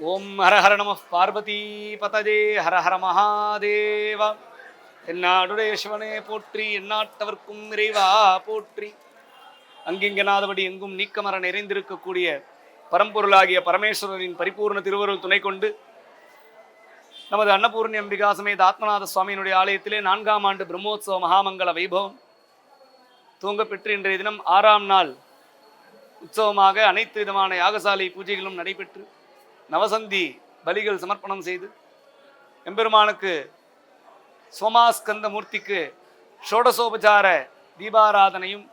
ஓம் ஹர ஹர நம பார்வதி பதஜே ஹர ஹர மகாதேவா. என்னாடுடைய சிவனே போற்றி, எந்நாட்டவர்க்கும் இறைவா போற்றி. அங்கிங்கனாதபடி எங்கும் நீக்கமர நிறைந்திருக்கக்கூடிய பரம்பொருளாகிய பரமேஸ்வரரின் பரிபூர்ண திருவருள் துணை கொண்டு நமது அன்னபூர்ணி அம்பிகா சமேத ஆத்மநாத சுவாமியினுடைய ஆலயத்திலே 4ஆம் ஆண்டு பிரம்மோத்சவ மகாமங்கல வைபவம் தூங்கப்பெற்று இன்றைய தினம் 6ஆம் நாள் உற்சவமாக அனைத்து விதமான யாகசாலை பூஜைகளும் நடைபெற்று நவசந்தி பலிகள் சமர்ப்பணம் செய்து எம்பெருமானுக்கு சோமாஸ்கந்த மூர்த்திக்கு ஷோடசோபசார தீபாராதனையும்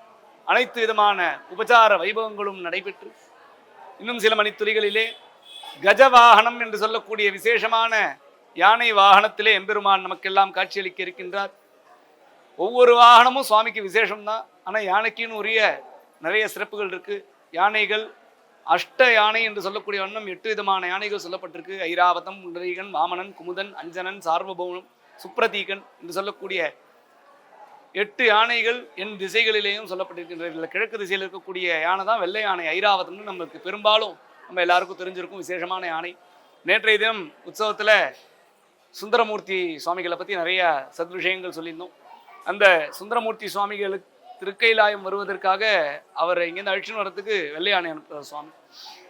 அனைத்து விதமான உபசார வைபவங்களும் நடைபெற்று இன்னும் சில மணித்துளிகளிலே கஜவாகனம் என்று சொல்லக்கூடிய விசேஷமான யானை வாகனத்திலே எம்பெருமான் நமக்கெல்லாம் காட்சியளிக்க இருக்கின்றார். ஒவ்வொரு வாகனமும் சுவாமிக்கு விசேஷம்தான். ஆனால் யானைக்குன்னு உரிய நிறைய சிறப்புகள் இருக்கு. யானைகள் அஷ்ட யானை என்று சொல்லக்கூடிய வண்ணம் 8 விதமான யானைகள் சொல்லப்பட்டிருக்கு. ஐராவதம், புண்டரீகன், வாமனன், குமுதன், அஞ்சனன், சார்வபௌமன், சுப்ரதீகன் என்று சொல்லக்கூடிய 8 யானைகள் என் திசைகளிலேயும் சொல்லப்பட்டிருக்கின்றன. கிழக்கு திசையில் இருக்கக்கூடிய யானை தான் வெள்ளை யானை ஐராவதம்னு நம்மளுக்கு பெரும்பாலும் நம்ம எல்லாருக்கும் தெரிஞ்சிருக்கும். விசேஷமான யானை. நேற்றைய தினம் உற்சவத்தில் சுந்தரமூர்த்தி சுவாமிகளை பற்றி நிறைய சத்விஷயங்கள் சொல்லியிருந்தோம். அந்த சுந்தரமூர்த்தி சுவாமிகளுக்கு திருக்கைலாயம் வருவதற்காக அவர் இங்கேருந்து அழிச்சுன்னு வரத்துக்கு வெள்ளை யானை அனுப்புகிறார் சுவாமி.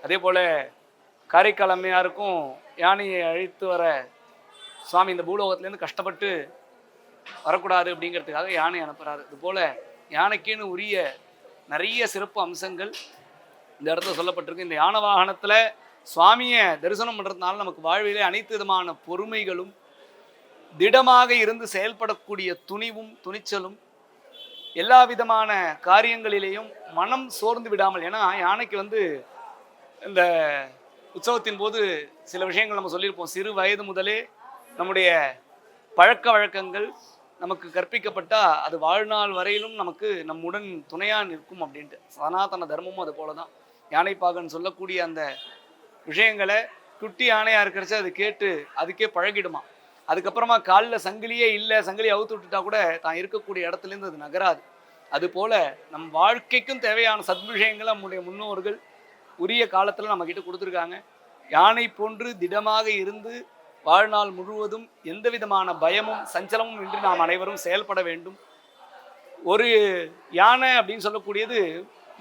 அதே போல் காரைக்கால் அம்மையாருக்கும் யானையை அழித்து வர சுவாமி இந்த பூலோகத்துலேருந்து கஷ்டப்பட்டு வரக்கூடாது அப்படிங்கிறதுக்காக யானை அனுப்புகிறாரு. இதுபோல் யானைக்குன்னு உரிய நிறைய சிறப்பு அம்சங்கள் இந்த இடத்துல சொல்லப்பட்டிருக்கு. இந்த யானை வாகனத்தில் சுவாமியை தரிசனம் பண்ணுறதுனால நமக்கு வாழ்விலே அனைத்து விதமான பொறுமைகளும் திடமாக இருந்து செயல்படக்கூடிய துணிவும் துணிச்சலும் எல்லா விதமான காரியங்களிலேயும் மனம் சோர்ந்து விடாமல். ஏன்னா யானைக்கு இந்த உற்சவத்தின் போது சில விஷயங்கள் நம்ம சொல்லியிருப்போம். சிறு வயது முதலே நம்முடைய பழக்க வழக்கங்கள் நமக்கு கற்பிக்கப்பட்டால் அது வாழ்நாள் வரையிலும் நமக்கு நம்முடன் துணையாக நிற்கும் அப்படின்ட்டு. சனாதன தர்மமும் அது போல தான். யானைப்பாகன் சொல்லக்கூடிய அந்த விஷயங்களை குட்டி யானையாக இருக்கிறச்சு அது கேட்டு அதுக்கே பழகிடுமா. அதுக்கப்புறமா காலில் சங்கிலியே இல்லை, சங்கிலியை அவுத்து விட்டுட்டா கூட தான் இருக்கக்கூடிய இடத்துலேருந்து அது நகராது. அதுபோல் நம் வாழ்க்கைக்கும் தேவையான சத்விஷயங்களை நம்முடைய முன்னோர்கள் உரிய காலத்தில் நம்மக்கிட்ட கொடுத்துருக்காங்க. யானை போன்று திடமாக இருந்து வாழ்நாள் முழுவதும் எந்த விதமான பயமும் சஞ்சலமும் இன்றி நாம் அனைவரும் செயல்பட வேண்டும். ஒரு யானை அப்படின்னு சொல்லக்கூடியது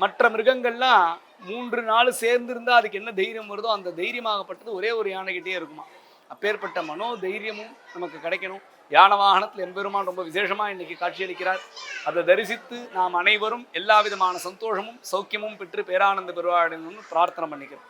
மற்ற மிருகங்கள்லாம் 3-4 சேர்ந்திருந்தால் அதுக்கு என்ன தைரியம் வருதோ அந்த தைரியமாகப்பட்டது ஒரே ஒரு யானைகிட்டே இருக்குமா. அப்பேற்பட்ட மனோ தைரியமும் நமக்கு கிடைக்கணும். யானை வாகனத்தில் எம்பெருமான் ரொம்ப விசேஷமாக இன்னைக்கு காட்சியளிக்கிறார். அதை தரிசித்து நாம் அனைவரும் எல்லா விதமான சந்தோஷமும் சௌக்கியமும் பெற்று பேரானந்த பெருவாழணும்னு பிரார்த்தனை பண்ணிக்கிறோம்.